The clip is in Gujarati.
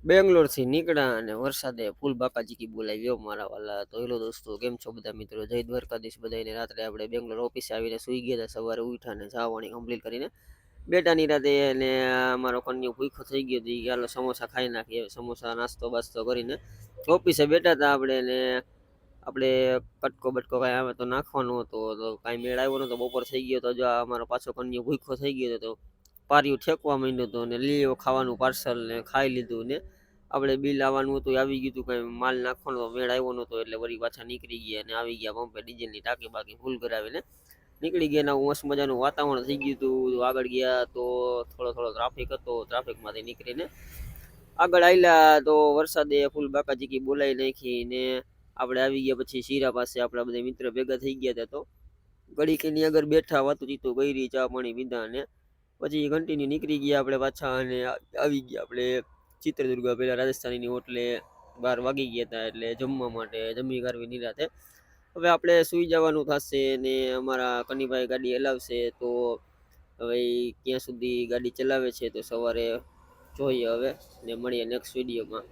બેંગ્લોરથી નીકળ્યા અને વરસાદે ફૂલ બાકાજીકી બોલાવ્યો મારા વાલા. તો હેલો દોસ્તો, કેમ છો બધા મિત્રો? જય દ્વારકાધીશ બધાને. રાત્રે આપણે બેંગ્લોર ઓફિસે આવીને સૂઈ ગયા હતા. સવારે ઉઠ્યા ને જવાની કમ્પ્લીટ કરીને બેટા નિરાતે. અને અમારો કન્યો ભૂખો થઈ ગયો હતો. ચાલો સમોસા ખાઈ નાખીએ. સમોસા નાસ્તો બાસ્તો કરીને ઓફિસે બેઠા હતા આપણે. ને આપણે કટકો બટકો કાંઈ આવે તો નાખવાનો હતો, તો કાંઈ મેળ આવ્યો નતો. બપોર થઈ ગયો તો જો અમારો પાછો કન્યો ભૂખો થઈ ગયો હતો. તો પારિયું ઠેકવા માંડ્યો હતો ને લીઓ ખાવાનું પાર્સલ ને ખાઈ લીધું ને આપણે બિલ આવવાનું હતું આવી ગયું હતું. કંઈ માલ નાખવાનો મેળ આવ્યો નહોતો એટલે વળી પાછા નીકળી ગયા અને આવી ગયા પંપે ડીઝલની ટાંકી બાકી ફૂલ કરાવીને નીકળી ગયા. ને મસ્ત મજાનું વાતાવરણ થઈ ગયું હતું. આગળ ગયા તો થોડો થોડો ટ્રાફિક હતો. ટ્રાફિકમાંથી નીકળીને આગળ આવેલા તો વરસાદે ફૂલ બાકાજીકી બોલાવી નાખી ને આપણે આવી ગયા. પછી શીરા પાસે આપણા બધા મિત્ર ભેગા થઈ ગયા હતા. તો ઘડીકની આગળ બેઠા વાતું કરી, ચા પાણી પીધા અને પછી કન્ટિન્યુ નીકળી ગયા આપણે પાછા. અને આવી ગયા આપણે ચિત્રદુર્ગ. પેલા રાજસ્થાનીની હોટલે 12 વાગી ગયા હતા એટલે જમવા માટે જમી કરવી નિરાતે. હવે આપણે સૂઈ જવાનું થશે ને અમારા કનીભાઈ ગાડી હલાવશે. તો હવે ક્યાં સુધી ગાડી ચલાવે છે તો સવારે જોઈએ હવે. ને મળીએ નેક્સ્ટ વિડીયોમાં.